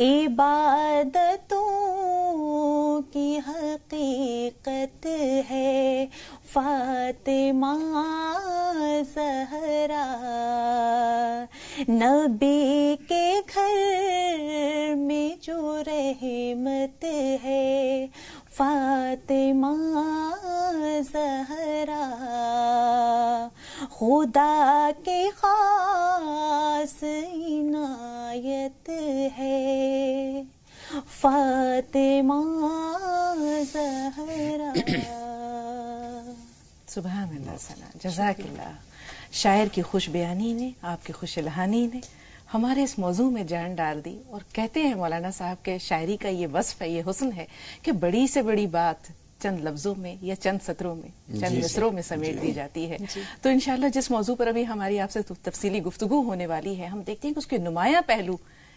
عبادتوں کی حقیقت ہے فاطمہ زہرا، نبی کے گھر میں جو رحمت ہے فاطمہ زہرا، خدا کی خاص عنایت ہے فاطمہ زہرا۔ سبحان اللہ ثنا، جزاک اللہ۔ شاعر کی خوش بیانی نے، آپ کی خوش الہانی نے ہمارے اس موضوع میں جان ڈال دی، اور کہتے ہیں مولانا صاحب کے شاعری کا یہ وصف ہے، یہ حسن ہے کہ بڑی سے بڑی بات چند لفظوں میں یا چند سطروں میں، چند مصروں میں سمیٹ دی جاتی ہے۔ تو انشاءاللہ جس موضوع پر ابھی ہماری آپ سے تفصیلی گفتگو ہونے والی ہے، ہم دیکھتے ہیں کہ اس کے نمایاں پہلو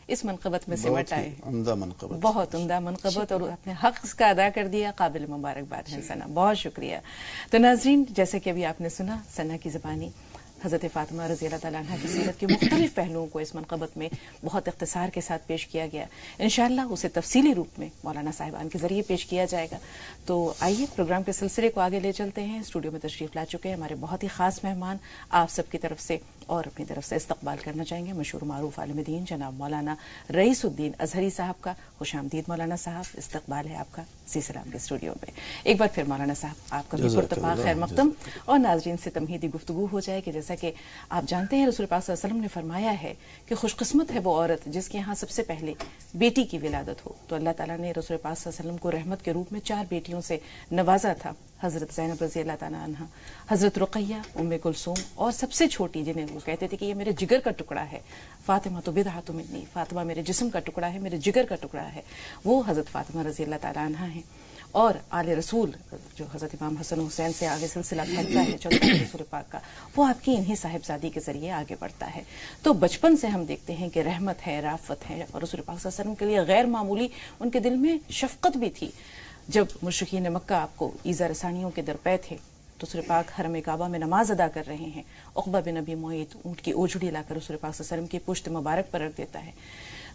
اس منقبت میں سمٹ آئے، عمدہ منقبت، بہت عمدہ منقبت، اور اپنے حق کا ادا کر دیا، قابل مبارکباد ہے ثنا، بہت شکریہ۔ تو ناظرین، جیسے کہ ابھی آپ نے سنا ثنا کی زبانی حضرت فاطمہ رضی اللہ تعالیٰ عنہ کی سیرت کے مختلف پہلوؤں کو اس منقبت میں بہت اختصار کے ساتھ پیش کیا گیا، انشاءاللہ اسے تفصیلی روپ میں مولانا صاحبان کے ذریعے پیش کیا جائے گا۔ تو آئیے پروگرام کے سلسلے کو آگے لے چلتے ہیں۔ اسٹوڈیو میں تشریف لا چکے ہیں ہمارے بہت ہی خاص مہمان، آپ سب کی طرف سے اور اپنی طرف سے استقبال کرنا چاہیں گے مشہور معروف عالم دین جناب مولانا رئیس الدین اظہری صاحب کا۔ خوش آمدید مولانا صاحب، استقبال ہے آپ کا سی سلام کے اسٹوڈیو میں۔ ایک بار پھر مولانا صاحب آپ کا بھی پرتپاک خیر مقدم، اور ناظرین سے تمہیدی گفتگو ہو جائے کہ جیسا کہ آپ جانتے ہیں رسول پاک صلی اللہ علیہ وسلم نے فرمایا ہے کہ خوش قسمت ہے وہ عورت جس کے ہاں سب سے پہلے بیٹی کی ولادت ہو۔ تو اللہ تعالیٰ نے رسول پاک صلی اللہ علیہ وسلم کو رحمت کے روپ میں 4 بیٹیوں سے نوازا تھا، حضرت زینب رضی اللہ تعالیٰ عنہ، حضرت رقیہ، ام کلثوم، اور سب سے چھوٹی جنہیں وہ کہتے تھے کہ یہ میرے جگر کا ٹکڑا ہے، فاطمہ تو بضعۃ منی، فاطمہ میرے جسم کا ٹکڑا ہے، میرے جگر کا ٹکڑا ہے، وہ حضرت فاطمہ رضی اللہ تعالیٰ عنہ ہیں۔ اور آل رسول جو حضرت امام حسن حسین سے آگے سلسلہ پھیلتا ہے چلتا ہے رسول پاک کا، وہ آپ کی انہی صاحبزادی کے ذریعے آگے بڑھتا ہے۔ تو بچپن سے ہم دیکھتے ہیں کہ رحمت ہے، رافت ہے، اور رسول پاک صلی اللہ علیہ وسلم کے لیے غیر معمولی ان کے دل میں شفقت بھی تھی۔ جب مشرکین مکہ آپ کو ایذا رسانیوں کے درپے تھے تو رسول پاک حرم کعبہ میں نماز ادا کر رہے ہیں، عقبہ بن ابی معیط اونٹ کی اوجھڑی لا کر رسول پاک صلی اللہ علیہ وسلم کی پشت مبارک پر رکھ دیتا ہے۔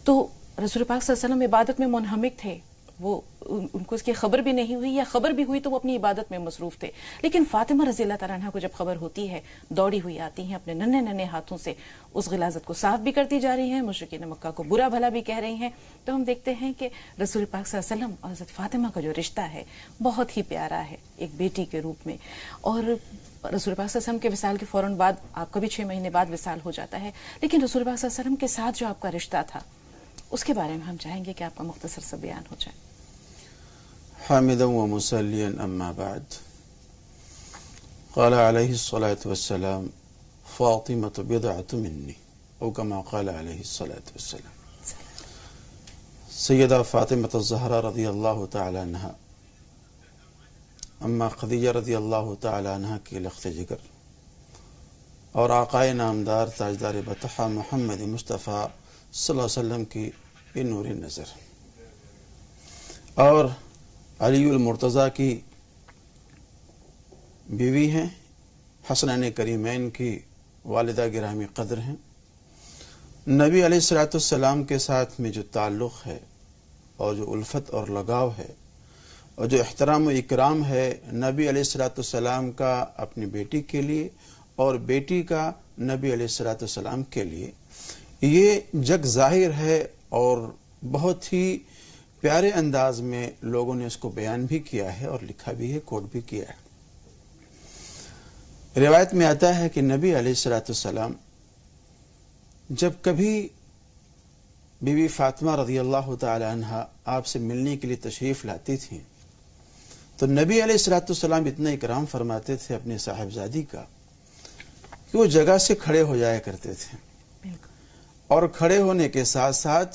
تو رسول پاک صلی اللہ علیہ وسلم عبادت میں منہمک تھے، وہ ان کو اس کی خبر بھی نہیں ہوئی، یا خبر بھی ہوئی تو وہ اپنی عبادت میں مصروف تھے۔ لیکن فاطمہ رضی اللہ تعالیٰ عنہ کو جب خبر ہوتی ہے، دوڑی ہوئی آتی ہیں، اپنے ننھے ننھے ہاتھوں سے اس غلاظت کو صاف بھی کرتی جا رہی ہیں، مشرکین مکہ کو برا بھلا بھی کہہ رہی ہیں۔ تو ہم دیکھتے ہیں کہ رسول پاک صلی اللہ علیہ وسلم اور حضرت فاطمہ کا جو رشتہ ہے بہت ہی پیارا ہے، ایک بیٹی کے روپ میں۔ اور رسول پاک صلی اللہ علیہ وسلم کے وصال کے فوراً بعد آپ کا بھی 6 مہینے بعد وصال ہو جاتا ہے، لیکن رسول پاک صلی اللہ علیہ وسلم کے ساتھ جو آپ کا رشتہ تھا اس کے بارے میں ہم چاہیں گے کہ آپ کا مختصر سا بیان ہو جائے۔ حامدا ومصليا أما بعد، قال عليه الصلاة والسلام فاطمة بضعة مني، أو كما قال عليه الصلاة والسلام۔ سیدہ فاطمة الزہرا رضی اللہ تعالی عنہ، اما خدیجہ رضی اللہ تعالی عنہ کی لخت جگر، اور آقائے نامدار تاجدار بطحہ محمد مصطفیٰ صلی اللہ علیہ وسلم کی یہ نور نظر، اور علی المرتضیٰ کی بیوی ہیں، حسنین کریمین کی والدہ گرامی قدر ہیں۔ نبی علیہ الصلوۃ والسلام کے ساتھ میں جو تعلق ہے اور جو الفت اور لگاؤ ہے اور جو احترام و اکرام ہے نبی علیہ الصلوۃ والسلام کا اپنی بیٹی کے لیے اور بیٹی کا نبی علیہ الصلوۃ والسلام کے لیے، یہ جگ ظاہر ہے، اور بہت ہی پیارے انداز میں لوگوں نے اس کو بیان بھی کیا ہے اور لکھا بھی ہے، کوٹ بھی کیا ہے۔ روایت میں آتا ہے کہ نبی علیہ الصلوۃ والسلام جب کبھی بی بی فاطمہ رضی اللہ تعالی عنہ آپ سے ملنے کے لیے تشریف لاتی تھیں تو نبی علیہ الصلوۃ والسلام اتنا اکرام فرماتے تھے اپنے صاحبزادی کا کہ وہ جگہ سے کھڑے ہو جایا کرتے تھے، اور کھڑے ہونے کے ساتھ ساتھ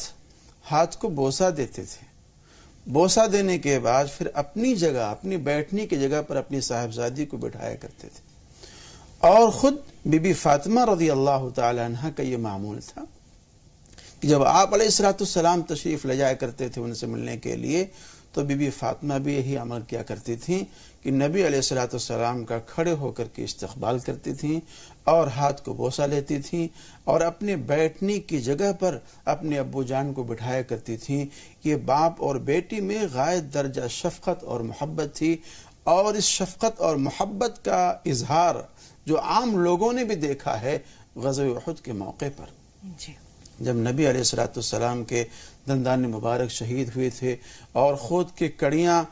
ہاتھ کو بوسہ دیتے تھے۔ بوسہ دینے کے بعد پھر اپنی جگہ، اپنی بیٹھنے کی جگہ پر اپنی صاحبزادی کو بٹھایا کرتے تھے، اور خود بی بی فاطمہ رضی اللہ تعالی عنہ کا یہ معمول تھا کہ جب آپ علیہ الصلوۃ والسلام تشریف لے جایا کرتے تھے ان سے ملنے کے لیے، تو بی بی فاطمہ بھی یہی عمل کیا کرتی تھیں کہ نبی علیہ الصلوۃ والسلام کا کھڑے ہو کر کے استقبال کرتی تھیں اور ہاتھ کو بوسہ لیتی تھیں اور اپنے بیٹھنے کی جگہ پر اپنے ابو جان کو بٹھایا کرتی تھیں. یہ باپ اور بیٹی میں غائب درجہ شفقت اور محبت تھی، اور اس شفقت اور محبت کا اظہار جو عام لوگوں نے بھی دیکھا ہے غزوہ احد کے موقع پر. جی. جب نبی علیہ الصلوۃ والسلام کے دندان مبارک شہید ہوئے تھے اور خود کی کڑیاں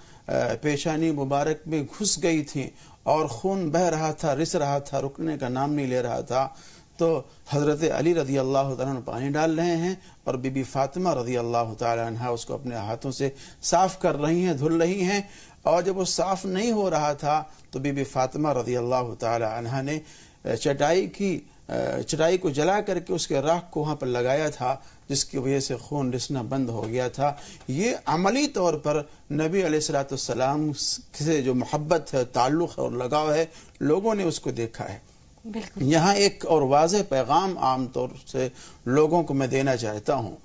پیشانی مبارک میں گھس گئی تھیں اور خون بہہ رہا تھا، رس رہا تھا، رکنے کا نام نہیں لے رہا تھا، تو حضرت علی رضی اللہ تعالیٰ عنہ پانی ڈال رہے ہیں اور بی بی فاطمہ رضی اللہ تعالیٰ عنہ اس کو اپنے ہاتھوں سے صاف کر رہی ہیں، دھل رہی ہیں. اور جب وہ صاف نہیں ہو رہا تھا تو بی بی فاطمہ رضی اللہ تعالیٰ عنہ نے چٹائی کو جلا کر کے اس کے راکھ کو وہاں پر لگایا تھا، جس کی وجہ سے خون رسنا بند ہو گیا تھا. یہ عملی طور پر نبی علیہ الصلوۃ والسلام سے جو محبت ہے، تعلق اور لگاؤ ہے، لوگوں نے اس کو دیکھا ہے. بالکل. یہاں ایک اور واضح پیغام عام طور سے لوگوں کو میں دینا چاہتا ہوں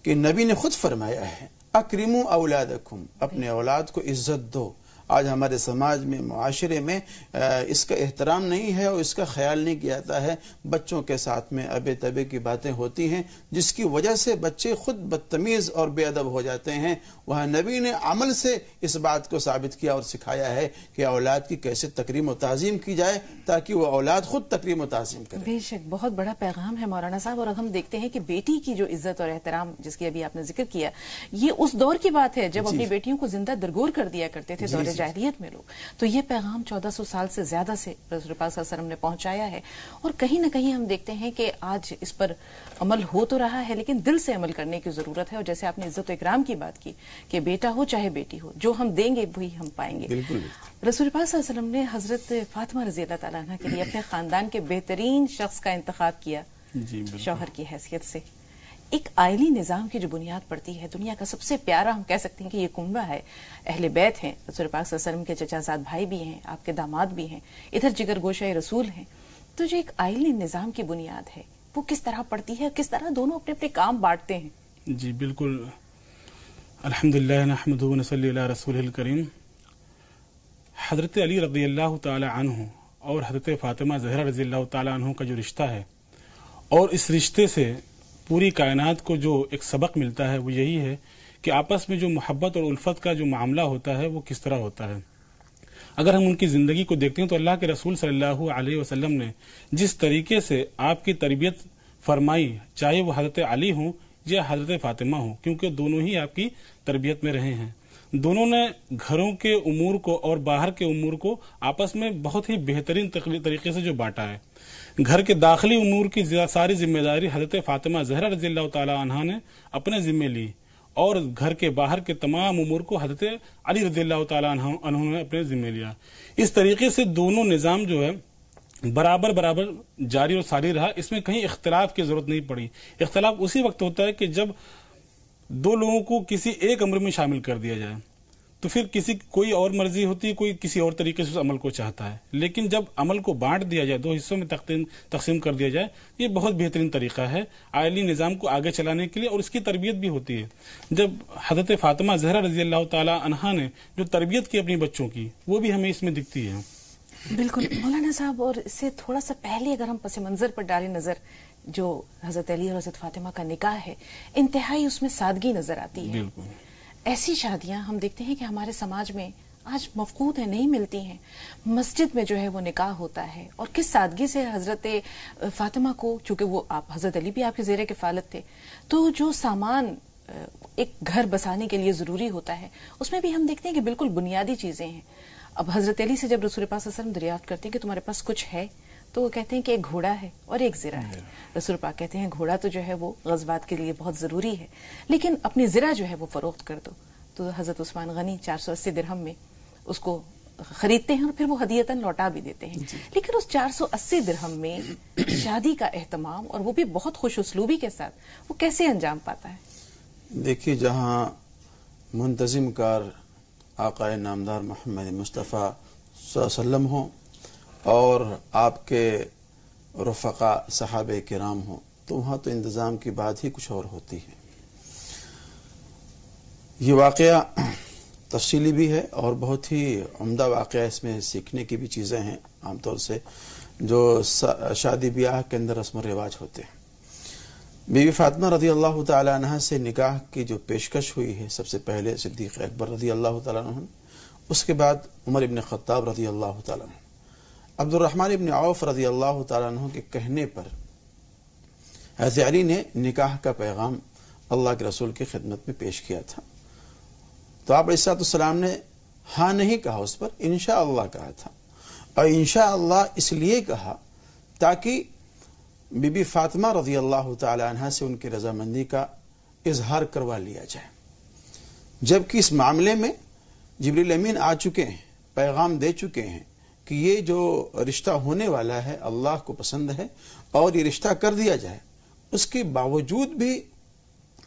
کہ نبی نے خود فرمایا ہے اکرموا اولادکم، اپنے اولاد کو عزت دو. آج ہمارے سماج میں، معاشرے میں اس کا احترام نہیں ہے اور اس کا خیال نہیں کیا جاتا ہے. بچوں کے ساتھ میں ابے تبے کی باتیں ہوتی ہیں جس کی وجہ سے بچے خود بدتمیز اور بے ادب ہو جاتے ہیں. وہاں نبی نے عمل سے اس بات کو ثابت کیا اور سکھایا ہے کہ اولاد کی کیسے تکریم و تعظیم کی جائے تاکہ وہ اولاد خود تکریم و تعظیم کرے. بے شک بہت بڑا پیغام ہے مولانا صاحب. اور ہم دیکھتے ہیں کہ بیٹی کی جو عزت اور احترام جس کی ابھی آپ نے ذکر کیا، یہ اس دور کی بات ہے جب اپنی بیٹیوں کو زندہ درگور کر دیا کرتے تھے دور جاہلیت میں لوگ. تو یہ پیغام 1400 سال سے زیادہ سے رسول پاک صلی اللہ علیہ وسلم نے پہنچایا ہے. اور کہیں نہ کہیں ہم دیکھتے ہیں کہ آج اس پر عمل ہو تو رہا ہے لیکن دل سے عمل کرنے کی ضرورت ہے. اور جیسے آپ نے عزت و اکرام کی بات کی کہ بیٹا ہو چاہے بیٹی ہو، جو ہم دیں گے وہی ہم پائیں گے. بالکل. رسول پاک صلی اللہ علیہ وسلم نے حضرت فاطمہ رضی اللہ تعالیٰ عنہ کے لیے اپنے خاندان کے بہترین شخص کا انتخاب کیا شوہر کی حیثیت سے. ایک آئلی نظام کی جو بنیاد پڑتی ہے، دنیا کا سب سے پیارا ہم کہہ سکتے ہیں کہ یہ کنبہ ہے. اہل بیت ہیں، رسول پاک صلی اللہ علیہ وسلم کے چچا زاد بھائی بھی ہیں، آپ کے داماد بھی ہیں، ادھر جگر گوشہ رسول ہیں. تو جو ایک آئلی نظام کی بنیاد ہے وہ کس طرح پڑتی ہے، کس طرح دونوں اپنے اپنے کام بانٹتے ہیں؟ جی بالکل. الحمدللہ نحمدہ ونصلی علی رسولہ الکریم. حضرت علی رضی اللہ تعالی عنہ اور حضرت فاطمہ زہرا رضی اللہ تعالی عنہ کا جو رشتہ ہے، اور اس رشتے سے پوری کائنات کو جو ایک سبق ملتا ہے وہ یہی ہے کہ آپس میں جو محبت اور الفت کا جو معاملہ ہوتا ہے وہ کس طرح ہوتا ہے. اگر ہم ان کی زندگی کو دیکھتے ہیں تو اللہ کے رسول صلی اللہ علیہ وسلم نے جس طریقے سے آپ کی تربیت فرمائی، چاہے وہ حضرت علی ہوں یا حضرت فاطمہ ہوں، کیونکہ دونوں ہی آپ کی تربیت میں رہے ہیں. دونوں نے گھروں کے امور کو اور باہر کے امور کو آپس میں بہت ہی بہترین طریقے سے جو بانٹا ہے. گھر کے داخلی امور کی ساری ذمہ داری حضرت فاطمہ زہرا رضی اللہ تعالی عنہا نے اپنے ذمہ لی، اور گھر کے باہر کے تمام امور کو حضرت علی رضی اللہ تعالی عنہ نے اپنے ذمہ لیا. اس طریقے سے دونوں نظام جو ہے برابر جاری اور ساری رہا. اس میں کہیں اختلاف کی ضرورت نہیں پڑی. اختلاف اسی وقت ہوتا ہے کہ جب دو لوگوں کو کسی ایک امر میں شامل کر دیا جائے تو پھر کوئی اور مرضی ہوتی ہے، کوئی کسی اور طریقے سے اس عمل کو چاہتا ہے. لیکن جب عمل کو بانٹ دیا جائے، دو حصوں میں تقسیم کر دیا جائے، یہ بہت بہترین طریقہ ہے عائلی نظام کو آگے چلانے کے لیے، اور اس کی تربیت بھی ہوتی ہے. جب حضرت فاطمہ زہرا رضی اللہ تعالی عنہا نے جو تربیت کی اپنی بچوں کی، وہ بھی ہمیں اس میں دکھتی ہے. بالکل مولانا صاحب. اور اس سے تھوڑا سا پہلے اگر ہم پس منظر پر ڈالیں نظر، جو حضرت علی اور حضرت فاطمہ کا نکاح ہے، انتہائی اس میں سادگی نظر آتی ہے. بالکل. ایسی شادیاں ہم دیکھتے ہیں کہ ہمارے سماج میں آج مفقود ہیں، نہیں ملتی ہیں. مسجد میں جو ہے وہ نکاح ہوتا ہے، اور کس سادگی سے حضرت فاطمہ کو، چونکہ وہ حضرت علی بھی آپ کے زیر کفالت تھے، تو جو سامان ایک گھر بسانے کے لیے ضروری ہوتا ہے اس میں بھی ہم دیکھتے ہیں کہ بالکل بنیادی چیزیں ہیں. اب حضرت علی سے جب رسول پاک صلی اللہ علیہ وسلم دریافت کرتے ہیں کہ تمہارے پاس کچھ ہے، تو وہ کہتے ہیں کہ ایک گھوڑا ہے اور ایک زرہ ہے. رسول پاک کہتے ہیں گھوڑا تو جو ہے وہ غزوات کے لیے بہت ضروری ہے، لیکن اپنی زرہ جو ہے وہ فروخت کر دو. تو حضرت عثمان غنی 480 درہم میں اس کو خریدتے ہیں اور پھر وہ ہدیتاً لوٹا بھی دیتے ہیں. لیکن اس 480 درہم میں شادی کا اہتمام، اور وہ بھی بہت خوش اسلوبی کے ساتھ، وہ کیسے انجام پاتا ہے؟ دیکھیے، جہاں منتظم کار آقا نامدار محمد مصطفیٰ صلی اللہ علیہ وسلم ہوں اور آپ کے رفقا صحابہ کرام ہوں، تو وہاں تو انتظام کی بات ہی کچھ اور ہوتی ہے. یہ واقعہ تفصیلی بھی ہے اور بہت ہی عمدہ واقعہ، اس میں سیکھنے کی بھی چیزیں ہیں عام طور سے جو شادی بیاہ کے اندر رسم و رواج ہوتے ہیں۔ بی بی فاطمہ رضی اللہ تعالی عنہ سے نکاح کی جو پیشکش ہوئی ہے، سب سے پہلے صدیق اکبر رضی اللہ تعالی عنہ، اس کے بعد عمر ابن خطاب رضی اللہ تعالی عنہ، عبد الرحمن ابن عوف رضی اللہ تعالی عنہ کے کہنے پر حضرت علی نے نکاح کا پیغام اللہ کے رسول کی خدمت میں پیش کیا تھا، تو آپ علیہ السلام نے ہاں نہیں کہا، اس پر انشاءاللہ کہا تھا، اور انشاءاللہ اس لیے کہا تاکہ بی بی فاطمہ رضی اللہ تعالی عنہ سے ان کی رضامندی کا اظہار کروا لیا جائے، جبکہ اس معاملے میں جبریل امین آ چکے ہیں، پیغام دے چکے ہیں کہ یہ جو رشتہ ہونے والا ہے اللہ کو پسند ہے اور یہ رشتہ کر دیا جائے۔ اس کے باوجود بھی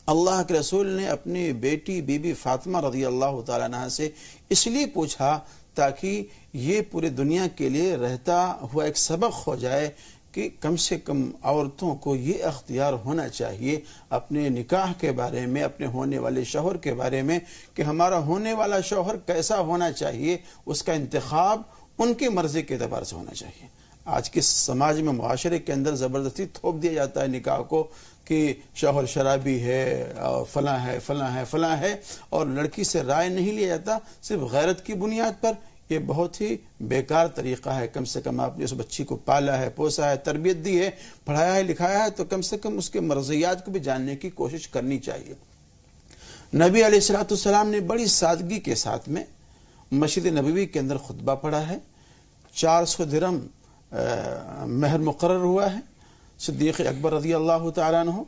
اللہ کے رسول نے اپنی بیٹی بی بی فاطمہ رضی اللہ تعالی عنہ سے اس لیے پوچھا تاکہ یہ پورے دنیا کے لیے رہتا ہوا ایک سبق ہو جائے کہ کم سے کم عورتوں کو یہ اختیار ہونا چاہیے اپنے نکاح کے بارے میں، اپنے ہونے والے شوہر کے بارے میں، کہ ہمارا ہونے والا شوہر کیسا ہونا چاہیے، اس کا انتخاب ان کی مرضی کے اعتبار سے ہونا چاہیے۔ آج کے سماج میں، معاشرے کے اندر زبردستی تھوپ دیا جاتا ہے نکاح کو کہ شوہر شرابی ہے، فلاں ہے فلاں ہے فلاں ہے، اور لڑکی سے رائے نہیں لیا جاتا صرف غیرت کی بنیاد پر۔ یہ بہت ہی بیکار طریقہ ہے۔ کم سے کم آپ نے اس بچی کو پالا ہے، پوسا ہے، تربیت دی ہے، پڑھایا ہے، لکھایا ہے، تو کم سے کم اس کے مرضیات کو بھی جاننے کی کوشش کرنی چاہیے۔ نبی علیہ السلام نے بڑی سادگی کے ساتھ میں مسجد نبوی کے اندر خطبہ پڑھا ہے، 400 درہم مہر مقرر ہوا ہے، صدیق اکبر رضی اللہ تعالیٰ عنہ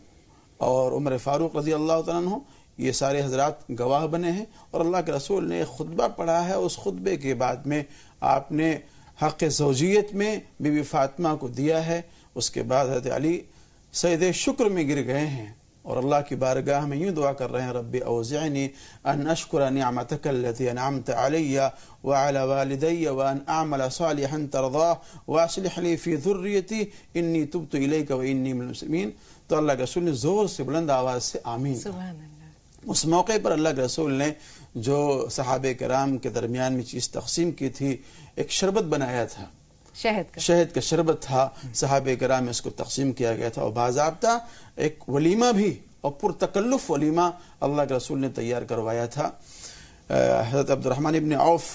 اور عمر فاروق رضی اللہ تعالیٰ عنہ یہ سارے حضرات گواہ بنے ہیں، اور اللہ کے رسول نے خطبہ پڑھا ہے۔ اس خطبے کے بعد میں آپ نے حق زوجیت میں بی بی فاطمہ کو دیا ہے۔ اس کے بعد حضرت علی سجدہ شکر میں گر گئے ہیں اور اللہ کی بارگاہ میں یوں دعا کر رہے ہیں، رب اوزعنی ان اشکر نعمتک التي انعمت علی وعلى والدی وان اعمل صالحا ترضاه واصلح لي في ذریتی انی تبت الیک وانی من المسلمین۔ تو اللہ کے رسول نے زور سے بلند آواز سے آمین۔ سبحان اللہ۔ اس موقع پر اللہ کے رسول نے جو صحابہ کرام کے درمیان میں چیز تقسیم کی تھی، ایک شربت بنایا تھا، شہد کا شربت تھا، صحابہ کرام میں اس کو تقسیم کیا گیا تھا، اور باضابطہ ایک ولیمہ بھی اور پرتکلف ولیمہ اللہ کے رسول نے تیار کروایا تھا۔ حضرت عبد الرحمن ابن عوف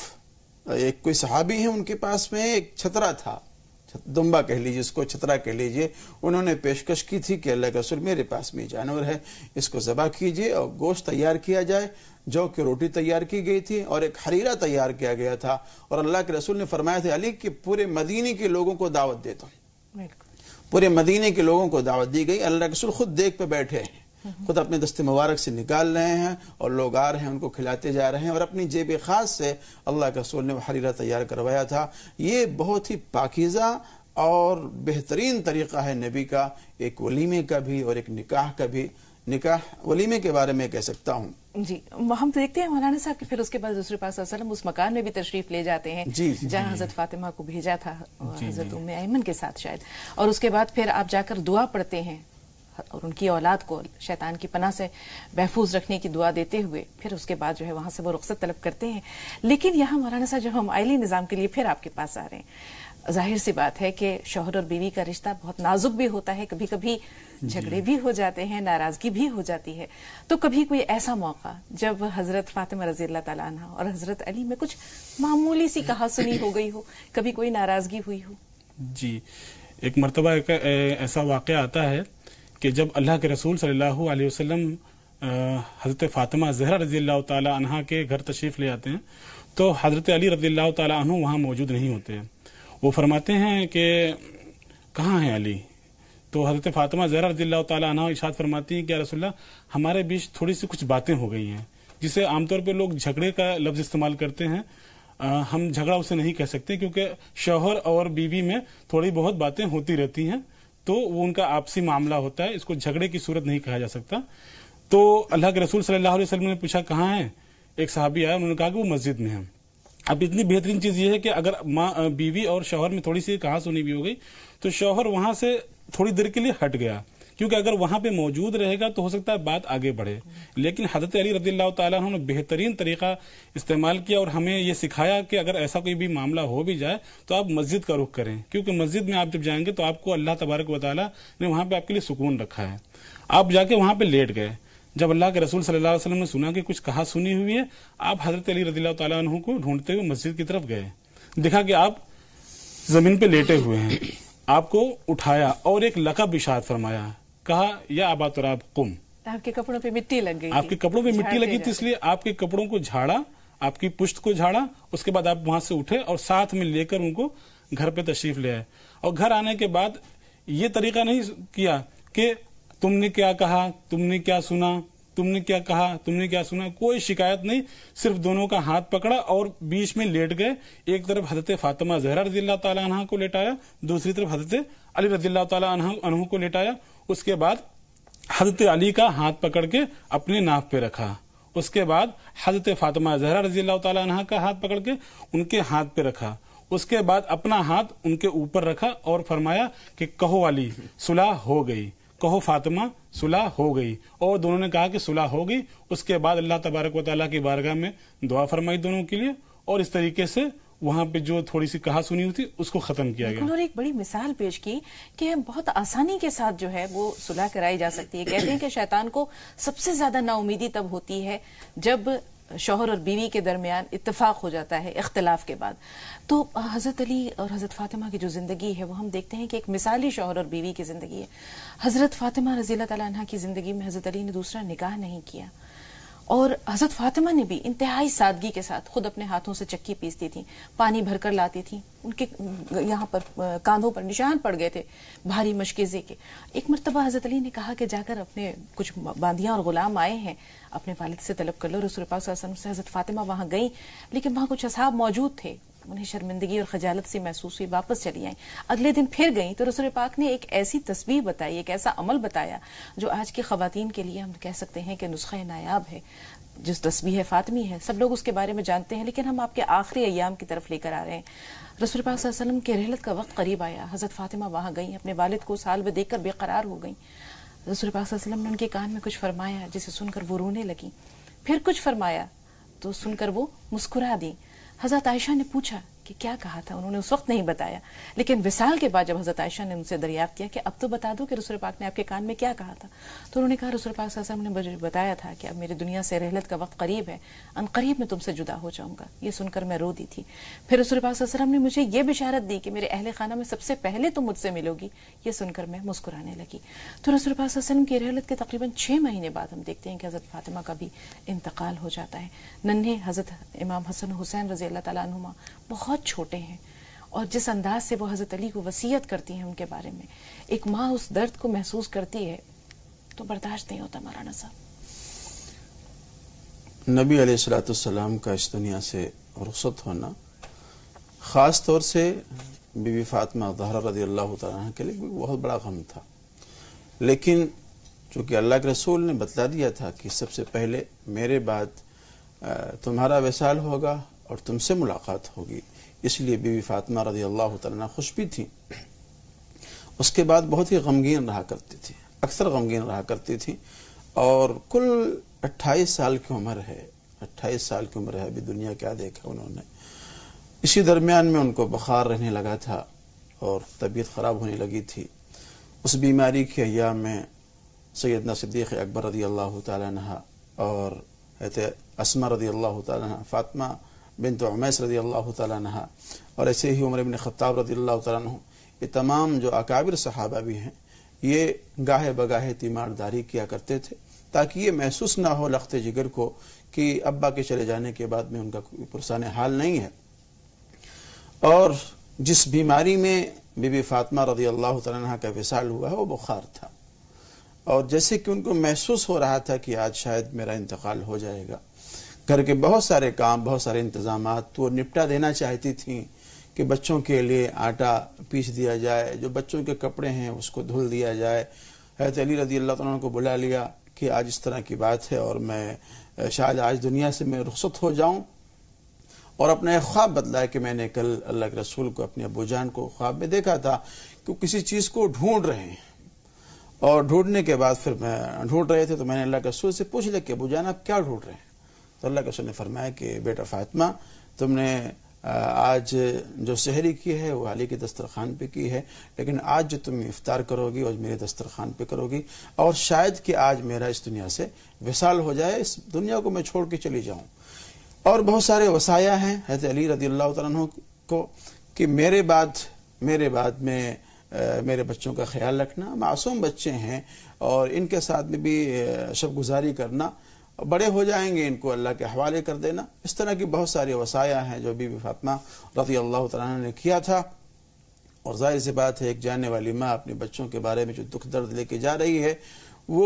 ایک کوئی صحابی ہیں، ان کے پاس میں ایک چھترا تھا، دمبا کہہ لیجیے، اس کو چھترا کہہ لیجیے، انہوں نے پیشکش کی تھی کہ اللہ کے رسول میرے پاس میں جانور ہے، اس کو ذبح کیجیے اور گوشت تیار کیا جائے۔ جو کہ روٹی تیار کی گئی تھی اور ایک حریرہ تیار کیا گیا تھا، اور اللہ کے رسول نے فرمایا تھا علی کہ پورے مدینے کے لوگوں کو دعوت دیتا ہوں۔ پورے مدینے کے لوگوں کو دعوت دی گئی۔ اللہ کے رسول خود دیکھ پہ بیٹھے ہیں، خود اپنے دست مبارک سے نکال رہے ہیں، اور لوگ آ رہے ہیں ان کو کھلاتے جا رہے ہیں، اور اپنی جیب خاص سے اللہ کے رسول نے وہ حریرہ تیار کروایا تھا۔ یہ بہت ہی پاکیزہ اور بہترین طریقہ ہے نبی کا، ایک ولیمے کا بھی اور ایک نکاح کا بھی۔ نکاح ولیمے کے بارے میں کہہ سکتا ہوں جی، ہم دیکھتے ہیں مولانا صاحب کہ پھر اس کے بعد حضور پاک صلی اللہ علیہ وسلم اس مکان میں بھی تشریف لے جاتے ہیں جہاں حضرت فاطمہ کو بھیجا تھا حضرت ام ایمن کے ساتھ شاید، اور اس کے بعد پھر آپ جا کر دعا پڑھتے ہیں اور ان کی اولاد کو شیطان کی پناہ سے محفوظ رکھنے کی دعا دیتے ہوئے پھر اس کے بعد جو ہے وہاں سے وہ رخصت طلب کرتے ہیں۔ لیکن یہاں مولانا صاحب جب ہم آئلی نظام کے لیے پھر آپ کے پاس آ رہے ہیں، ظاہر سی بات ہے کہ شوہر اور بیوی کا رشتہ بہت نازک بھی ہوتا ہے، کبھی کبھی جھگڑے بھی ہو جاتے ہیں، ناراضگی بھی ہو جاتی ہے، تو کبھی کوئی ایسا موقع جب حضرت فاطمہ رضی اللہ تعالیٰ عنہ اور حضرت علی میں کچھ معمولی سی کہا سنی ہو گئی ہو، کبھی کوئی ناراضگی ہوئی ہو؟ جی، ایک مرتبہ ایسا واقعہ آتا ہے کہ جب اللہ کے رسول صلی اللہ علیہ وسلم حضرت فاطمہ زہرا رضی اللہ تعالی عنہ کے گھر تشریف لے آتے ہیں تو حضرت علی رضی اللہ تعالی عنہ وہاں موجود نہیں ہوتے ہیں۔ وہ فرماتے ہیں کہ کہاں ہیں علی؟ تو حضرت فاطمہ زہرا رضی اللہ تعالی عنہ ارشاد فرماتی ہیں کہ یا رسول اللہ، ہمارے بیچ تھوڑی سی کچھ باتیں ہو گئی ہیں، جسے عام طور پہ لوگ جھگڑے کا لفظ استعمال کرتے ہیں، ہم جھگڑا اسے نہیں کہہ سکتے کیونکہ شوہر اور بیوی میں تھوڑی بہت باتیں ہوتی رہتی ہیں، تو وہ ان کا آپسی معاملہ ہوتا ہے، اس کو جھگڑے کی صورت نہیں کہا جا سکتا۔ تو اللہ کے رسول صلی اللہ علیہ وسلم نے پوچھا کہاں ہیں؟ ایک صحابی آیا، انہوں نے کہا کہ وہ مسجد میں ہیں۔ اب اتنی بہترین چیز یہ ہے کہ اگر بیوی اور شوہر میں تھوڑی سی کہا سنی بھی ہو گئی تو شوہر وہاں سے تھوڑی دیر کے لیے ہٹ گیا کیونکہ اگر وہاں پہ موجود رہے گا تو ہو سکتا ہے بات آگے بڑھے. لیکن حضرت علی رضی اللہ تعالیٰ عنہ نے بہترین طریقہ استعمال کیا اور ہمیں یہ سکھایا کہ اگر ایسا کوئی بھی معاملہ ہو بھی جائے تو آپ مسجد کا رخ کریں, کیونکہ مسجد میں آپ جب جائیں گے تو آپ کو اللہ تبارک و تعالیٰ نے وہاں پہ آپ کے لیے سکون رکھا ہے. آپ جا کے وہاں پہ لیٹ گئے, جب اللہ کے رسول صلی اللہ علیہ وسلم نے سنا کہ کچھ کہا سنی ہوئی ہے, آپ حضرت علی رضی اللہ تعالیٰ عنہ کو ڈھونڈتے ہوئے مسجد کی طرف گئے, دیکھا کہ آپ زمین پہ لیٹے ہوئے ہیں, آپ کو اٹھایا اور ایک لقب ارشاد فرمایا, کہا یا ابا تراب قم. آپ کے کپڑوں پہ مٹی لگ گئی, آپ کے کپڑوں پہ مٹی لگی تھی, اس لیے آپ کے کپڑوں کو جھاڑا, آپ کی پشت کو جھاڑا, اس کے بعد آپ وہاں سے اٹھے اور ساتھ میں لے کر ان کو گھر پہ تشریف لے آئے. اور گھر آنے کے بعد یہ طریقہ نہیں کیا کہ تم نے کیا کہا, تم نے کیا سنا, تم نے کیا کہا, تم نے کیا سنا, کوئی شکایت نہیں, صرف دونوں کا ہاتھ پکڑا اور بیچ میں لیٹ گئے. ایک طرف حضرت فاطمہ زہرا رضی اللہ تعالیٰ عنہ کو لیٹایا, دوسری طرف حضرت علی رضی اللہ تعالیٰ عنہ کو لیٹایا. اس کے بعد حضرت علی کا ہاتھ پکڑ کے اپنے ناف پہ رکھا, اس کے بعد حضرت فاطمہ زہرا رضی اللہ تعالیٰ عنہ کا ہاتھ پکڑ کے ان کے ہاتھ پہ رکھا, اس کے بعد اپنا ہاتھ ان کے اوپر رکھا اور فرمایا کہ کہو علی صلح ہو گئی, کہو فاطمہ صلح ہو گئی. اور دونوں نے کہا کہ صلح ہو گئی. اس کے بعد اللہ تبارک و تعالیٰ کی بارگاہ میں دعا فرمائی دونوں کے لیے, اور اس طریقے سے وہاں پہ جو تھوڑی سی کہا سنی ہوئی تھی اس کو ختم کیا گیا. انہوں نے ایک بڑی مثال پیش کی کہ بہت آسانی کے ساتھ جو ہے وہ صلح کرائی جا سکتی ہے. کہتے ہیں کہ شیطان کو سب سے زیادہ نا امیدی تب ہوتی ہے جب شوہر اور بیوی کے درمیان اتفاق ہو جاتا ہے اختلاف کے بعد. تو حضرت علی اور حضرت فاطمہ کی جو زندگی ہے وہ ہم دیکھتے ہیں کہ ایک مثالی شوہر اور بیوی کی زندگی ہے. حضرت فاطمہ رضی اللہ تعالیٰ عنہ کی زندگی میں حضرت علی نے دوسرا نکاح نہیں کیا, اور حضرت فاطمہ نے بھی انتہائی سادگی کے ساتھ خود اپنے ہاتھوں سے چکی پیستی تھیں, پانی بھر کر لاتی تھیں. ان کے یہاں پر کاندھوں پر نشان پڑ گئے تھے بھاری مشکیزے کے. ایک مرتبہ حضرت علی نے کہا کہ جا کر اپنے کچھ باندیاں اور غلام آئے ہیں, اپنے والد سے طلب کر لو. رسول پاک صلی اللہ علیہ وسلم سے حضرت فاطمہ وہاں گئیں, لیکن وہاں کچھ اصحاب موجود تھے, انہیں شرمندگی اور خجالت سی محسوس ہوئی, واپس چلی آئیں. اگلے دن پھر گئیں تو رسول پاک نے ایک ایسی تسبیح بتائی, ایک ایسا عمل بتایا جو آج کی خواتین کے لیے ہم کہہ سکتے ہیں کہ نسخہ نایاب ہے. جس تسبیح فاطمی ہے, سب لوگ اس کے بارے میں جانتے ہیں, لیکن ہم آپ کے آخری ایام کی طرف لے کر آ رہے ہیں. رسول پاک صلی اللہ علیہ وسلم کے رحلت کا وقت قریب آیا, حضرت فاطمہ وہاں گئیں, اپنے والد کو اس حال میں دیکھ کر بے قرار ہو گئیں. رسول پاک صلی اللہ علیہ وسلم نے ان کے کان میں کچھ فرمایا جسے سن کر وہ رونے لگیں, پھر کچھ فرمایا تو سن کر وہ مسکرا دیں. حضرت عائشہ نے پوچھا کہ کیا کہا تھا, انہوں نے اس وقت نہیں بتایا, لیکن وصال کے بعد جب حضرت عائشہ نے ان سے دریافت کیا کہ اب تو بتا دو کہ رسول پاک نے آپ کے کان میں کیا کہا تھا, تو انہوں نے کہا رسول پاک صلی اللہ علیہ وسلم نے مجھے بتایا تھا کہ اب میری دنیا سے رحلت کا وقت قریب ہے, ان قریب میں تم سے جدا ہو جاؤں گا. یہ سن کر میں رو دی تھی. پھر رسول پاک صلی اللہ علیہ وسلم نے مجھے یہ بشارت دی کہ میرے اہل خانہ میں سب سے پہلے تم مجھ سے ملو گی. یہ سن کر میں مسکرانے لگی. تو رسول پاک صلی اللہ علیہ وسلم کی رحلت کے تقریباً 6 مہینے بعد ہم دیکھتے ہیں کہ حضرت فاطمہ کا بھی انتقال ہو جاتا ہے. ننھے حضرت امام حسن حسین رضی اللہ تعالیٰ عنہما بہت چھوٹے ہیں, اور جس انداز سے وہ حضرت علی کو وصیت کرتی ہیں ان کے بارے میں, ایک ماں اس درد کو محسوس کرتی ہے تو برداشت نہیں ہوتا. مولانا صاحب, نبی علیہ الصلوۃ والسلام کا اس دنیا سے رخصت ہونا خاص طور سے بی بی فاطمہ زہرا رضی اللہ تعالیٰ عنہ کے لیے بہت بڑا غم تھا. لیکن چونکہ اللہ کے رسول نے بتلا دیا تھا کہ سب سے پہلے میرے بعد تمہارا وصال ہوگا اور تم سے ملاقات ہوگی, اس لیے بی بی فاطمہ رضی اللہ تعالیٰ عنہ خوش بھی تھیں. اس کے بعد بہت ہی غمگین رہا کرتی تھی, اکثر غمگین رہا کرتی تھی, اور کل 28 سال کی عمر ہے. 28 سال کی عمر ہے, ابھی دنیا کیا دیکھا انہوں نے. اسی درمیان میں ان کو بخار رہنے لگا تھا اور طبیعت خراب ہونے لگی تھی. اس بیماری کے ایام میں سیدنا صدیق اکبر رضی اللہ تعالیٰ عنہ اور اسما رضی اللہ تعالیٰ عنہ, فاطمہ بنت عمیس رضی اللہ تعالیٰ عنہ, اور ایسے ہی عمر بن خطاب رضی اللہ تعالیٰ عنہ, یہ تمام جو اکابر صحابہ بھی ہیں, یہ گاہے بگاہے تیمارداری کیا کرتے تھے تاکہ یہ محسوس نہ ہو لخت جگر کو کہ ابا کے چلے جانے کے بعد میں ان کا کوئی پرسان حال نہیں ہے. اور جس بیماری میں بی بی فاطمہ رضی اللہ تعالیٰ عنہ کا وصال ہوا ہے وہ بخار تھا, اور جیسے کہ ان کو محسوس ہو رہا تھا کہ آج شاید میرا انتقال ہو جائے گا. گھر کے بہت سارے کام, بہت سارے انتظامات وہ نپٹا دینا چاہتی تھیں کہ بچوں کے لیے آٹا پیس دیا جائے, جو بچوں کے کپڑے ہیں اس کو دھل دیا جائے. حضرت علی رضی اللہ تعالیٰ عنہ کو بلا لیا کہ آج اس طرح کی بات ہے اور میں شاید آج دنیا سے میں رخصت ہو جاؤں, اور اپنا ایک خواب بتلایا کہ میں نے کل اللہ کے رسول کو, اپنے ابو جان کو خواب میں دیکھا تھا کہ وہ کسی چیز کو ڈھونڈ رہے ہیں, اور ڈھونڈنے کے بعد پھر میں ڈھونڈ رہے تھے تو میں نے اللہ کے رسول سے پوچھ لیا کہ ابو جان آپ کیا ڈھونڈ رہے ہیں؟ تو اللہ کے رسول نے فرمایا کہ بیٹا فاطمہ تم نے آج جو سحری کی ہے وہ علی کے دسترخوان پہ کی ہے، لیکن آج جو تم افطار کرو گی اور میرے دسترخوان پہ کرو گی، اور شاید کہ آج میرا اس دنیا سے وصال ہو جائے، اس دنیا کو میں چھوڑ کے چلی جاؤں۔ اور بہت سارے وصایا ہیں حضرت علی رضی اللہ تعالیٰ عنہ کو کہ میرے بعد میں میرے بچوں کا خیال رکھنا، معصوم بچے ہیں اور ان کے ساتھ میں بھی شب گزاری کرنا، بڑے ہو جائیں گے ان کو اللہ کے حوالے کر دینا۔ اس طرح کی بہت ساری وصایا ہیں جو بی بی فاطمہ رضی اللہ تعالیٰ عنہ نے کیا تھا۔ اور ظاہر سی بات ہے ایک جاننے والی ماں اپنے بچوں کے بارے میں جو دکھ درد لے کے جا رہی ہے وہ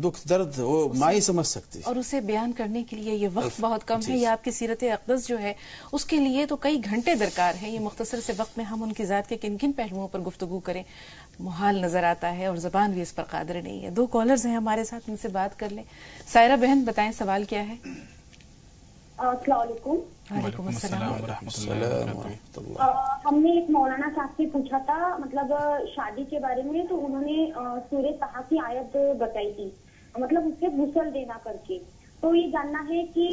دکھ درد وہ ماں ہی سمجھ سکتی ہے، اور اسے بیان کرنے کے لیے یہ وقت بہت کم ہے۔ یہ آپ کی سیرت اقدس جو ہے اس کے لیے تو کئی گھنٹے درکار ہے۔ یہ مختصر سے وقت میں ہم ان کی ذات کے کن کن پہلوؤں پر گفتگو کریں محال نظر آتا ہے، اور زبان بھی اس پر قادر نہیں ہے۔ 2 کالرز ہیں ہمارے ساتھ، ان سے بات کر لیں۔ سائرہ بہن بتائیں سوال کیا ہے؟ السلام علیکم۔ وعلیکم السلام ورحمۃ اللہ۔ ہم نے ایک مولانا صاحب سے پوچھا تھا مطلب شادی کے بارے میں، تو انہوں نے سورہ طٰہٰ کی آیت بتائی تھی، مطلب اس سے غسل دینا کر کے۔ تو یہ جاننا ہے کہ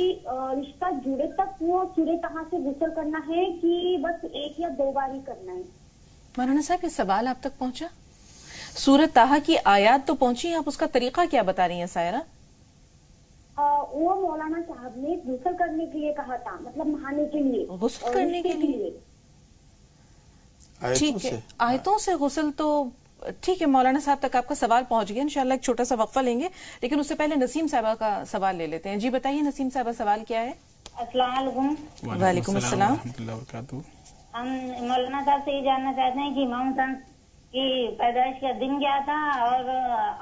رشتہ جڑے تک وہ سورہ طٰہٰ سے غسل کرنا ہے کہ بس 1 یا 2 بار ہی کرنا ہے؟ مولانا صاحب یہ سوال آپ تک پہنچا؟ سورہ طٰہٰ کی آیات تو پہنچی، آپ اس کا طریقہ کیا بتا رہی ہیں سائرہ؟ وہ مولانا صاحب نے غسل کرنے کے لیے کہا تھا، مطلب نہانے کے لیے، غسل کرنے کے لیے؟ ٹھیک ہے، آیتوں سے غسل تو ٹھیک ہے، مولانا صاحب تک آپ کا سوال پہنچ گیا۔ انشاءاللہ ایک چھوٹا سا وقفہ لیں گے، لیکن اس سے پہلے نسیم صاحبہ کا سوال لے لیتے ہیں۔ جی بتائیے نسیم صاحبہ، سوال کیا ہے؟ السلام علیکم۔ وعلیکم السلام ورحمۃ اللہ وبرکاتہ۔ ہم مولانا صاحب سے یہ جاننا چاہتے ہیں کہ امام حسن کی پیدائش کا دن کیا تھا، اور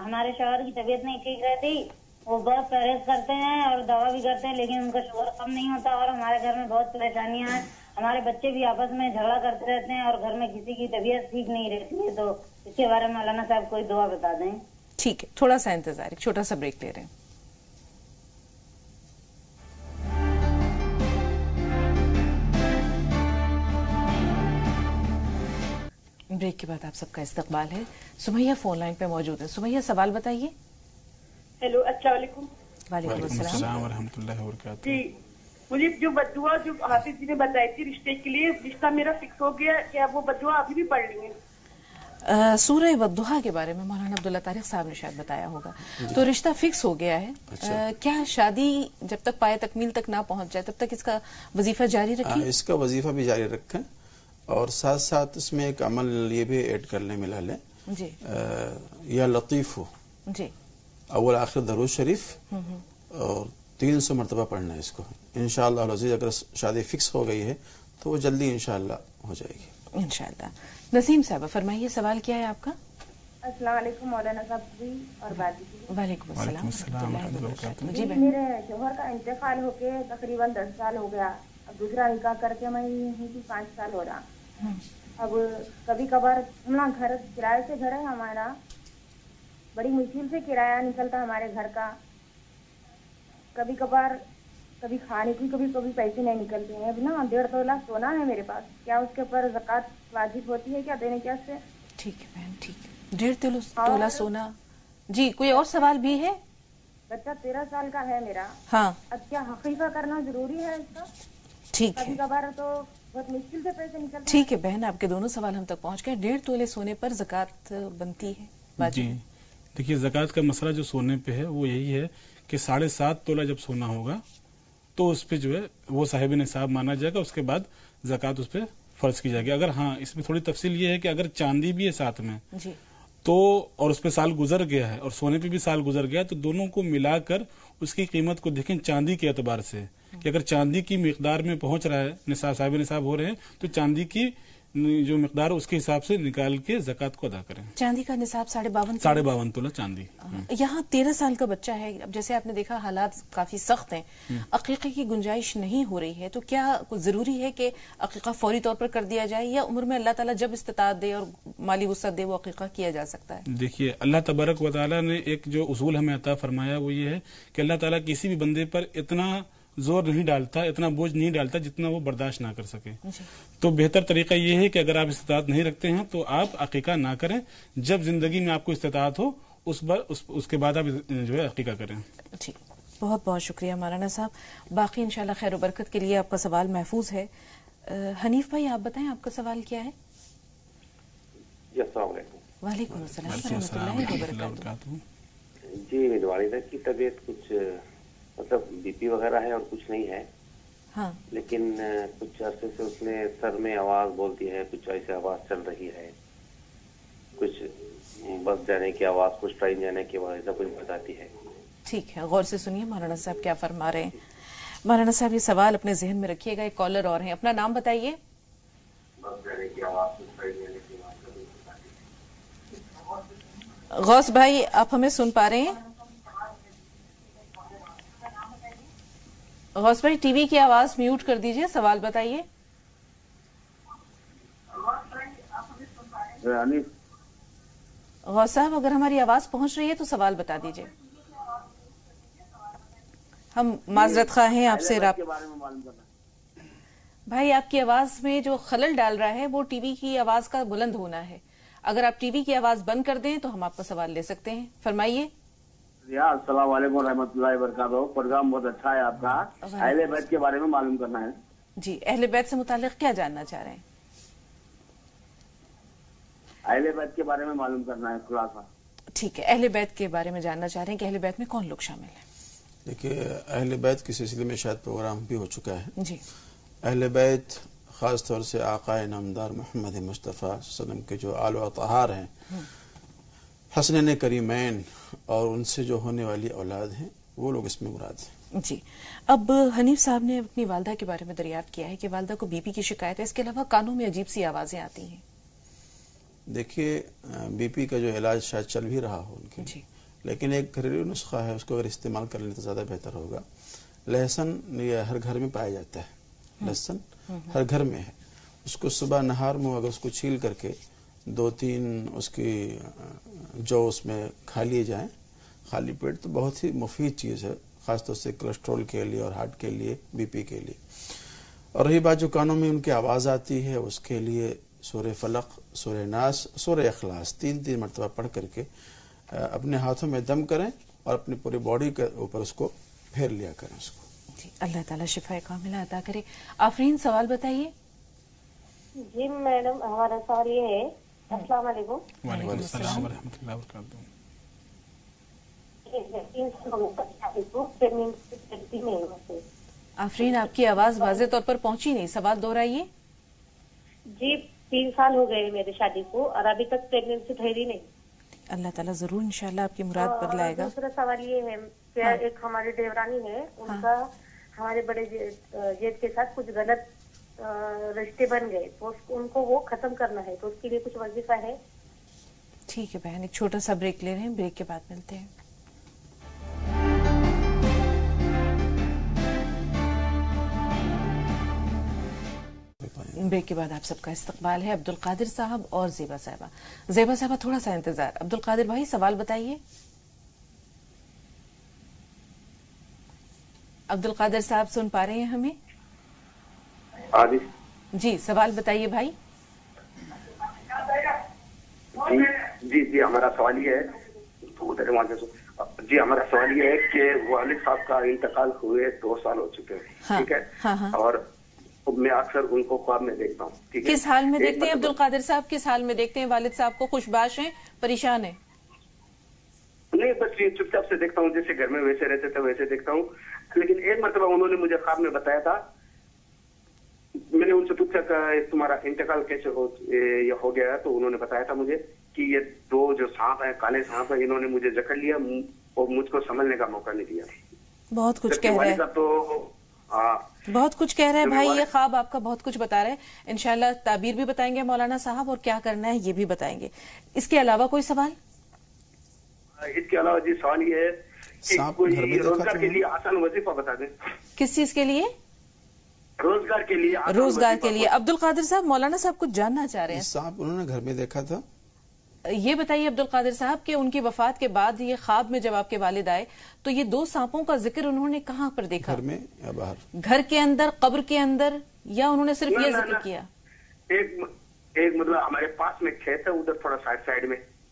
ہمارے شوہر کی طبیعت نہیں ٹھیک رہتی، وہ بہت پرہیز کرتے ہیں اور دوا بھی کرتے ہیں، لیکن ان کا شوگر کم نہیں ہوتا، اور ہمارے گھر میں بہت پریشانیاں ہیں، ہمارے بچے بھی آپس میں جھگڑا کرتے رہتے ہیں، اور گھر میں کسی کی طبیعت ٹھیک نہیں رہتی ہے۔ تو اس کے بارے میں مولانا صاحب کوئی دعا بتا دیں۔ ٹھیک ہے، تھوڑا سا انتظار، ایک چھوٹا سا بریک لے رہے ہیں۔ بریک کے بعد آپ سب کا استقبال ہے۔ سمیہ فون لائن پہ موجود ہے۔ سمیہ سوال بتائیے۔ ہیلو، السلام علیکم۔ وعلیکم السلام ورحمۃ اللہ وبرکاتہ۔ جی، مجھے جو بدعا جو حافظ جی نے بتائی تھی رشتے کے لیے، رشتہ میرا فکس ہو گیا، کیا وہ بدعا ابھی بھی پڑھ رہی ہیں؟ سورہ والضحیٰ کے بارے میں مولانا عبداللہ طارق صاحب نے شاید بتایا ہوگا۔ تو رشتہ فکس ہو گیا ہے، کیا شادی جب تک پائے تکمیل تک نہ پہنچ جائے تب تک اس کا وظیفہ جاری رکھیں؟ اس کا وظیفہ بھی جاری رکھیں، اور ساتھ ساتھ اس میں ایک عمل یہ بھی ایڈ کر لیں، ملا لیں، جی یا لطیف ہو، جی اول آخر درود شریف، اور 300 مرتبہ پڑھنا ہے اس کو۔ انشاءاللہ العزیز اگر شادی فکس ہو گئی ہے تو وہ جلدی انشاءاللہ ہو جائے گی انشاءاللہ۔ نسیم صاحبہ فرمائیے، سوال کیا ہے آپ کا؟ السلام علیکم مولانا صاحب جی اور باجی جی۔ وعلیکم السلام ورحمۃ اللہ وبرکاتہ۔ جی بہن، میرے شوہر کا انتقال ہو کے تقریباً 10 سال ہو گیا، اب دوسرا نکاح کر کے میں یہیں کی 5 سال ہو رہا۔ اب کبھی کبھار ہمارا گھر کرائے سے گھر ہے ہمارا، بڑی مشکل سے کرایہ نکلتا ہمارے گھر کا، کبھی کبھار کبھی کھانے کی کبھی پیسے نہیں نکلتے ہیں۔ اب نا 1.5 تولہ سونا ہے میرے پاس، کیا اس کے اوپر زکوٰۃ واجب ہوتی ہے کیا دینے کے واسطے؟ ٹھیک ہے بہن، ٹھیک ہے، 1.5 تولہ سونا۔ جی کوئی اور سوال بھی ہے؟ بچہ 13 سال کا ہے میرا، ہاں اب کیا حقیقہ کرنا ضروری ہے اس کا؟ ٹھیک ہے، کبھی کبھار تو بہت مشکل سے پیسے نکلتے ہیں۔ ٹھیک ہے بہن، آپ کے دونوں سوال ہم تک پہنچ گئے۔ 1.5 تولے سونے پر زکوٰۃ بنتی ہے؟ جی دیکھیے، زکوٰۃ کا مسئلہ جو سونے پہ ہے وہ یہی ہے کہ 7.5 تولہ جب سونا ہوگا تو اس پہ جو ہے وہ صاحب نصاب مانا جائے گا، اس کے بعد زکوٰۃ اس پہ فرض کی جائے گی۔ اگر ہاں اس میں تھوڑی تفصیل یہ ہے کہ اگر چاندی بھی ہے ساتھ میں جی تو، اور اس پہ سال گزر گیا ہے اور سونے پہ بھی سال گزر گیا، تو دونوں کو ملا کر اس کی قیمت کو دیکھیں چاندی کے اعتبار سے، کہ اگر چاندی کی مقدار میں پہنچ رہا ہے، نصاب صاحب نصاب ہو رہے ہیں، تو چاندی کی جو مقدار اس کے حساب سے نکال کے زکوٰۃ کو ادا کریں۔ چاندی کا نصاب 52.5 52 تولہ چاندی۔ یہاں 13 سال کا بچہ ہے، اب جیسے آپ نے دیکھا حالات کافی سخت ہیں، عقیقے کی گنجائش نہیں ہو رہی ہے، تو کیا ضروری ہے کہ عقیقہ فوری طور پر کر دیا جائے، یا عمر میں اللہ تعالیٰ جب استطاعت دے اور مالی وسعت دے وہ عقیقہ کیا جا سکتا ہے؟ دیکھیے، اللہ تبارک و تعالیٰ نے ایک جو اصول ہمیں عطا فرمایا وہ یہ ہے کہ اللہ تعالیٰ کسی بھی بندے پر اتنا زور نہیں ڈالتا، اتنا بوجھ نہیں ڈالتا جتنا وہ برداشت نہ کر سکے۔ تو بہتر طریقہ یہ ہے کہ اگر آپ استطاعت نہیں رکھتے ہیں تو آپ عقیقہ نہ کریں، جب زندگی میں آپ کو استطاعت ہو اس کے بعد آپ جو ہے عقیقہ کریں. ٹھیک، بہت بہت شکریہ مولانا صاحب. باقی انشاءاللہ خیر و برکت کے لیے آپ کا سوال محفوظ ہے. حنیف بھائی آپ بتائیں آپ کا سوال کیا ہے؟ جی السلام علیکم. وعلیکم السلام ورحمۃ اللہ وبرکاتہ. جی میری والدہ کی طبیعت کچھ مطلب بی پی وغیرہ ہے اور کچھ نہیں ہے. ہاں. لیکن کچھ عرصے سے اس نے سر میں آواز بولتی ہے, کچھ ایسے آواز چل رہی ہے, کچھ بس جانے کی آواز, کچھ ٹرین جانے کی آواز, ایسا کچھ بتاتی ہے. ٹھیک ہے, غور سے سنیے مولانا صاحب کیا فرما رہے ہیں. مولانا صاحب یہ سوال اپنے ذہن میں رکھیے گا. ایک کالر اور ہیں, اپنا نام بتائیے. غوث بھائی آپ ہمیں سن پا رہے ہیں؟ غوث بھائی ٹی وی کی آواز میوٹ کر دیجئے, سوال بتائیے. غوث صاحب اگر ہماری آواز پہنچ رہی ہے تو سوال بتا دیجئے. ہم معذرت خواہ ہیں آپ سے. بھائی آپ کی آواز میں جو خلل ڈال رہا ہے وہ ٹی وی کی آواز کا بلند ہونا ہے. اگر آپ ٹی وی کی آواز بند کر دیں تو ہم آپ کا سوال لے سکتے ہیں. فرمائیے. السلام علیکم ورحمۃ اللہ وبرکاتہ. پروگرام بہت اچھا ہے آپ کا. اہل بیت کے بارے میں معلوم کرنا ہے. جی, اہل بیت سے متعلق کیا جاننا چاہ رہے ہیں؟ اہل بیت کے بارے میں معلوم کرنا ہے خلاصہ. ٹھیک ہے, اہل بیت کے بارے میں جاننا چاہ رہے ہیں کہ اہل بیت میں کون لوگ شامل ہیں. دیکھیے اہل بیت کے سلسلے میں شاید پروگرام بھی ہو چکا ہے. جی. اہل بیت خاص طور سے آقا نامدار محمد مصطفیٰ صلی اللہ علیہ وسلم کے جو آل و اطہار ہیں, حسنین کریمین, اور ان سے جو ہونے والی اولاد ہیں, وہ لوگ اس میں مراد ہیں. جی. اب حنیف صاحب نے اپنی والدہ کے بارے میں دریافت کیا ہے کہ والدہ کو بی پی کی شکایت ہے, اس کے علاوہ کانوں میں عجیب سی آوازیں آتی ہیں. دیکھیے بی پی کا جو علاج شاید چل بھی رہا ہو ان کے, جی, لیکن ایک گھریلو نسخہ ہے, اس کو اگر استعمال کر لیں تو زیادہ بہتر ہوگا. لہسن یہ ہر گھر میں پایا جاتا ہے, لہسن ہر گھر میں ہے. اس کو صبح نہار میں اگر اس کو چھیل کر کے 2-3 اس کی جو اس میں کھا لیے جائیں خالی پیٹ, تو بہت ہی مفید چیز ہے, خاص طور سے کولیسٹرول کے لیے اور ہارٹ کے لیے, بی پی کے لیے. اور رہی بات جو کانوں میں ان کی آواز آتی ہے, اس کے لیے سورہ فلق, سورہ ناس, سورہ اخلاص 3 مرتبہ پڑھ کر کے اپنے ہاتھوں میں دم کریں اور اپنی پوری باڈی کے اوپر اس کو پھیر لیا کریں اس کو. جی, اللہ تعالیٰ شفا کاملہ عطا کرے. آفرین سوال بتائیے. جی میڈم ہمارا سوال یہ ہے. السلام علیکم. وعلیکم السلام ورحمۃ اللہ وبرکاتہ. آفرین آپ کی آواز واضح طور پر پہنچی نہیں, سوال دہرائیے. جی 3 سال ہو گئے میری شادی کو اور ابھی تک پریگنینسی ٹھہری نہیں. اللہ تعالیٰ ضرور انشاءاللہ آپ کی مراد پر لائے گا. دوسرا سوال یہ ہے کہ ایک ہماری دیورانی ہے, ان کا ہمارے بڑے جیٹ کے ساتھ کچھ غلط رشتے بن گئے, تو ان کو وہ ختم کرنا ہے, تو اس کے لیے کچھ وظیفہ ہے. ٹھیک ہے بہن, ایک چھوٹا سا بریک لے رہے ہیں, بریک کے بعد ملتے ہیں. بریک کے بعد آپ سب کا استقبال ہے. عبد القادر صاحب اور زیبا صاحبہ. زیبا صاحبہ تھوڑا سا انتظار. عبد القادر بھائی سوال بتائیے. عبد القادر صاحب سن پا رہے ہیں ہمیں؟ جی سوال بتائیے بھائی. جی ہمارا سوال یہ ہے, ہمارا سوال یہ ہے کہ والد صاحب کا انتقال ہوئے 2 سال ہو چکے ہیں, ٹھیک ہے, اور میں اکثر ان کو خواب میں دیکھتا ہوں. کس حال میں دیکھتے ہیں عبد القادر صاحب, کس حال میں دیکھتے ہیں والد صاحب کو؟ خوش باش ہیں, پریشان ہیں؟ نہیں, بس یہ چپ چاپ سے دیکھتا ہوں, جیسے گھر میں ویسے رہتے تھے ویسے دیکھتا ہوں. لیکن ایک مرتبہ انہوں نے مجھے خواب میں بتایا تھا, میں نے ان سے پوچھا کہ تمہارا انتقال کیسے ہو گیا, تو انہوں نے بتایا تھا مجھے کہ یہ 2 جو سانپ ہیں, کالے سانپ ہیں, انہوں نے مجھے جکڑ لیا اور مجھ کو سنبھلنے کا موقع نہیں دیا. بہت کچھ کہہ رہے ہیں, بہت کچھ کہہ رہے ہیں بھائی. یہ خواب آپ کا بہت کچھ بتا رہے ہیں. انشاءاللہ تعبیر بھی بتائیں گے مولانا صاحب, اور کیا کرنا ہے یہ بھی بتائیں گے. اس کے علاوہ کوئی سوال؟ اس کے علاوہ جی سوال یہ ہے کہ کوئی روزگار کے لیے آسان وظیفہ بتا دیں. کس چیز کے لیے؟ روزگار کے لیے. روزگار کے لیے. عبد القادر صاحب مولانا صاحب کچھ جاننا چاہ رہے ہیں. سانپ انہوں نے گھر میں دیکھا تھا. یہ بتائیے عبد القادر صاحب کہ ان کی وفات کے بعد یہ خواب میں جب آپ کے والد آئے تو یہ 2 سانپوں کا ذکر انہوں نے کہاں پر دیکھا؟ گھر میں یا باہر؟ گھر کے اندر, قبر کے اندر, یا انہوں نے صرف یہ ذکر کیا؟ ایک مطلب ہمارے پاس میں کھیت ہے, ادھر تھوڑا سائڈ میں.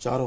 4